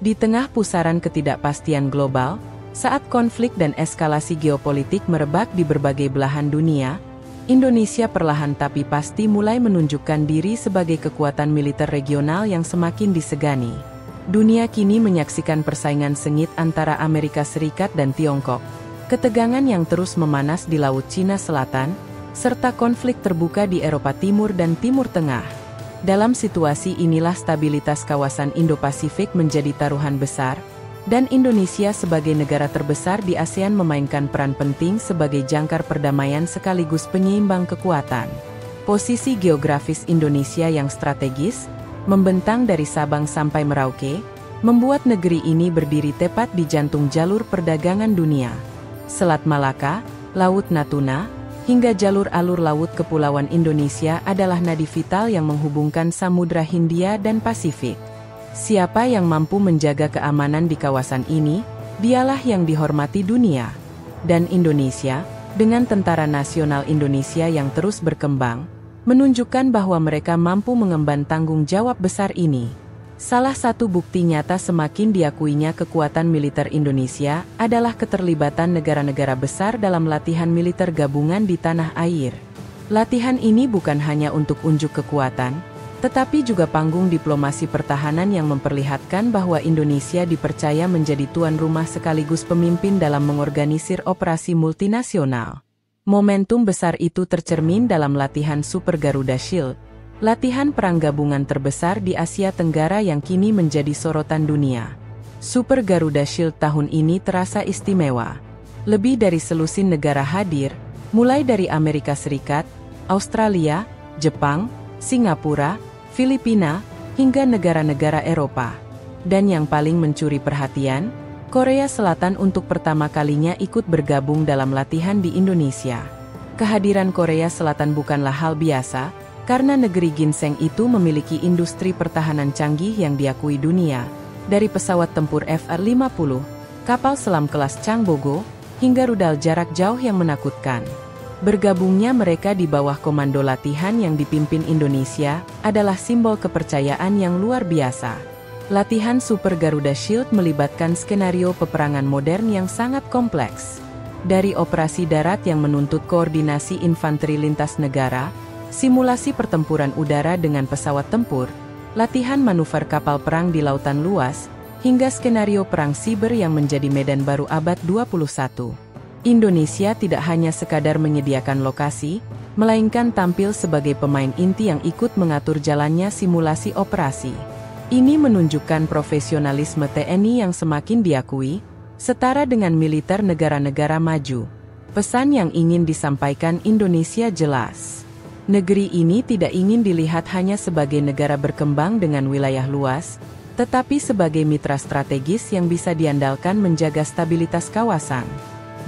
Di tengah pusaran ketidakpastian global, saat konflik dan eskalasi geopolitik merebak di berbagai belahan dunia, Indonesia perlahan tapi pasti mulai menunjukkan diri sebagai kekuatan militer regional yang semakin disegani. Dunia kini menyaksikan persaingan sengit antara Amerika Serikat dan Tiongkok, ketegangan yang terus memanas di Laut Cina Selatan, serta konflik terbuka di Eropa Timur dan Timur Tengah. Dalam situasi inilah stabilitas kawasan Indo-Pasifik menjadi taruhan besar, dan Indonesia sebagai negara terbesar di ASEAN memainkan peran penting sebagai jangkar perdamaian sekaligus penyeimbang kekuatan. Posisi geografis Indonesia yang strategis, membentang dari Sabang sampai Merauke, membuat negeri ini berdiri tepat di jantung jalur perdagangan dunia. Selat Malaka, Laut Natuna, hingga jalur alur laut kepulauan Indonesia adalah nadi vital yang menghubungkan Samudra Hindia dan Pasifik. Siapa yang mampu menjaga keamanan di kawasan ini, dialah yang dihormati dunia. Dan Indonesia, dengan Tentara Nasional Indonesia yang terus berkembang, menunjukkan bahwa mereka mampu mengemban tanggung jawab besar ini. Salah satu bukti nyata semakin diakuinya kekuatan militer Indonesia adalah keterlibatan negara-negara besar dalam latihan militer gabungan di tanah air. Latihan ini bukan hanya untuk unjuk kekuatan, tetapi juga panggung diplomasi pertahanan yang memperlihatkan bahwa Indonesia dipercaya menjadi tuan rumah sekaligus pemimpin dalam mengorganisir operasi multinasional. Momentum besar itu tercermin dalam latihan Super Garuda Shield, latihan perang gabungan terbesar di Asia Tenggara yang kini menjadi sorotan dunia. Super Garuda Shield tahun ini terasa istimewa. Lebih dari selusin negara hadir, mulai dari Amerika Serikat, Australia, Jepang, Singapura, Filipina, hingga negara-negara Eropa. Dan yang paling mencuri perhatian, Korea Selatan untuk pertama kalinya ikut bergabung dalam latihan di Indonesia. Kehadiran Korea Selatan bukanlah hal biasa, karena negeri ginseng itu memiliki industri pertahanan canggih yang diakui dunia, dari pesawat tempur F-50, kapal selam kelas Changbogo, hingga rudal jarak jauh yang menakutkan. Bergabungnya mereka di bawah komando latihan yang dipimpin Indonesia adalah simbol kepercayaan yang luar biasa. Latihan Super Garuda Shield melibatkan skenario peperangan modern yang sangat kompleks. Dari operasi darat yang menuntut koordinasi infanteri lintas negara, simulasi pertempuran udara dengan pesawat tempur, latihan manuver kapal perang di lautan luas, hingga skenario perang siber yang menjadi medan baru abad 21. Indonesia tidak hanya sekadar menyediakan lokasi, melainkan tampil sebagai pemain inti yang ikut mengatur jalannya simulasi operasi. Ini menunjukkan profesionalisme TNI yang semakin diakui, setara dengan militer negara-negara maju. Pesan yang ingin disampaikan Indonesia jelas. Negeri ini tidak ingin dilihat hanya sebagai negara berkembang dengan wilayah luas, tetapi sebagai mitra strategis yang bisa diandalkan menjaga stabilitas kawasan.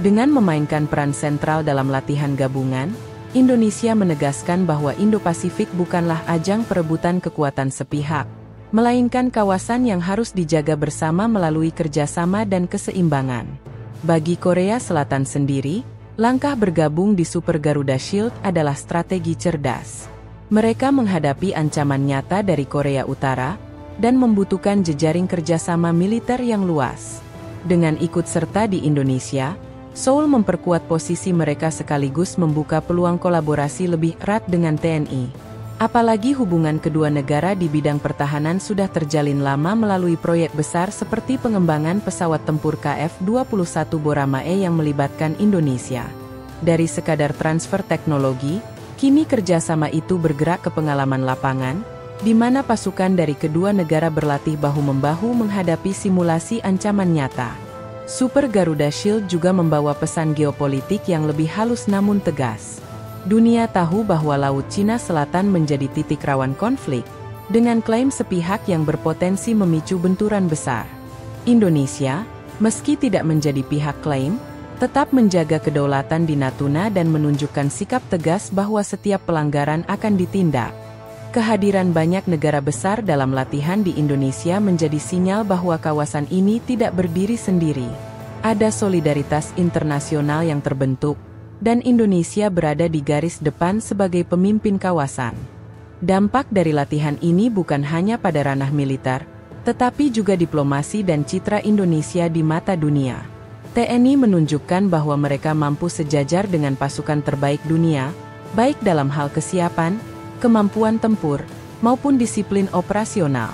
Dengan memainkan peran sentral dalam latihan gabungan, Indonesia menegaskan bahwa Indo-Pasifik bukanlah ajang perebutan kekuatan sepihak, melainkan kawasan yang harus dijaga bersama melalui kerjasama dan keseimbangan. Bagi Korea Selatan sendiri, langkah bergabung di Super Garuda Shield adalah strategi cerdas. Mereka menghadapi ancaman nyata dari Korea Utara, dan membutuhkan jejaring kerjasama militer yang luas. Dengan ikut serta di Indonesia, Seoul memperkuat posisi mereka sekaligus membuka peluang kolaborasi lebih erat dengan TNI. Apalagi hubungan kedua negara di bidang pertahanan sudah terjalin lama melalui proyek besar seperti pengembangan pesawat tempur KF-21 Boramae yang melibatkan Indonesia. Dari sekadar transfer teknologi, kini kerjasama itu bergerak ke pengalaman lapangan, di mana pasukan dari kedua negara berlatih bahu-membahu menghadapi simulasi ancaman nyata. Super Garuda Shield juga membawa pesan geopolitik yang lebih halus namun tegas. Dunia tahu bahwa Laut Cina Selatan menjadi titik rawan konflik, dengan klaim sepihak yang berpotensi memicu benturan besar. Indonesia, meski tidak menjadi pihak klaim, tetap menjaga kedaulatan di Natuna dan menunjukkan sikap tegas bahwa setiap pelanggaran akan ditindak. Kehadiran banyak negara besar dalam latihan di Indonesia menjadi sinyal bahwa kawasan ini tidak berdiri sendiri. Ada solidaritas internasional yang terbentuk, dan Indonesia berada di garis depan sebagai pemimpin kawasan. Dampak dari latihan ini bukan hanya pada ranah militer, tetapi juga diplomasi dan citra Indonesia di mata dunia. TNI menunjukkan bahwa mereka mampu sejajar dengan pasukan terbaik dunia, baik dalam hal kesiapan, kemampuan tempur, maupun disiplin operasional.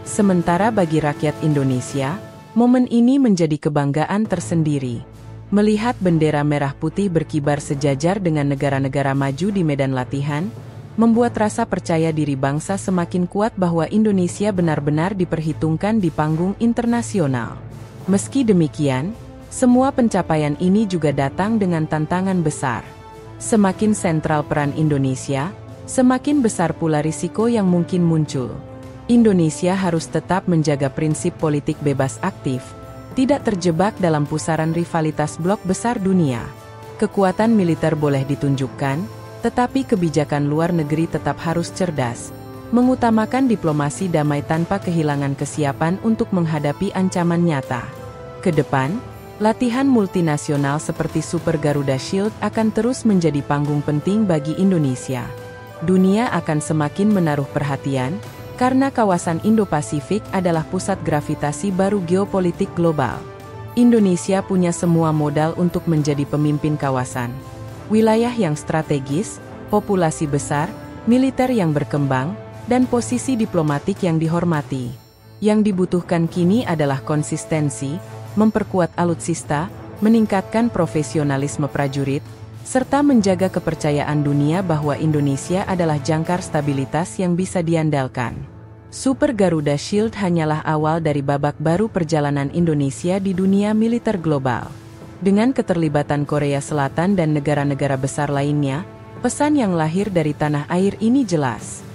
Sementara bagi rakyat Indonesia, momen ini menjadi kebanggaan tersendiri. Melihat bendera merah putih berkibar sejajar dengan negara-negara maju di medan latihan, membuat rasa percaya diri bangsa semakin kuat bahwa Indonesia benar-benar diperhitungkan di panggung internasional. Meski demikian, semua pencapaian ini juga datang dengan tantangan besar. Semakin sentral peran Indonesia, semakin besar pula risiko yang mungkin muncul. Indonesia harus tetap menjaga prinsip politik bebas aktif, tidak terjebak dalam pusaran rivalitas blok besar dunia. Kekuatan militer boleh ditunjukkan, tetapi kebijakan luar negeri tetap harus cerdas, mengutamakan diplomasi damai tanpa kehilangan kesiapan untuk menghadapi ancaman nyata. Kedepan, latihan multinasional seperti Super Garuda Shield akan terus menjadi panggung penting bagi Indonesia. Dunia akan semakin menaruh perhatian, karena kawasan Indo-Pasifik adalah pusat gravitasi baru geopolitik global. Indonesia punya semua modal untuk menjadi pemimpin kawasan. Wilayah yang strategis, populasi besar, militer yang berkembang, dan posisi diplomatik yang dihormati. Yang dibutuhkan kini adalah konsistensi, memperkuat alutsista, meningkatkan profesionalisme prajurit, serta menjaga kepercayaan dunia bahwa Indonesia adalah jangkar stabilitas yang bisa diandalkan. Super Garuda Shield hanyalah awal dari babak baru perjalanan Indonesia di dunia militer global. Dengan keterlibatan Korea Selatan dan negara-negara besar lainnya, pesan yang lahir dari tanah air ini jelas.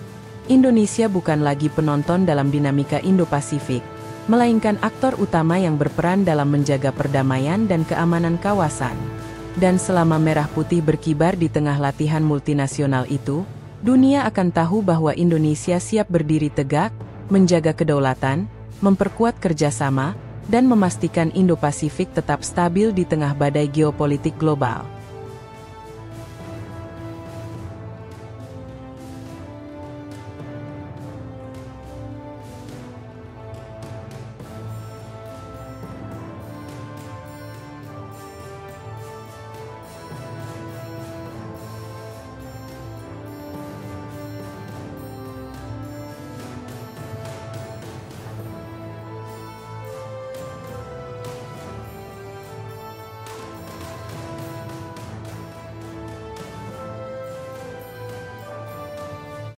Indonesia bukan lagi penonton dalam dinamika Indo-Pasifik, melainkan aktor utama yang berperan dalam menjaga perdamaian dan keamanan kawasan. Dan selama merah putih berkibar di tengah latihan multinasional itu, dunia akan tahu bahwa Indonesia siap berdiri tegak, menjaga kedaulatan, memperkuat kerjasama, dan memastikan Indo-Pasifik tetap stabil di tengah badai geopolitik global.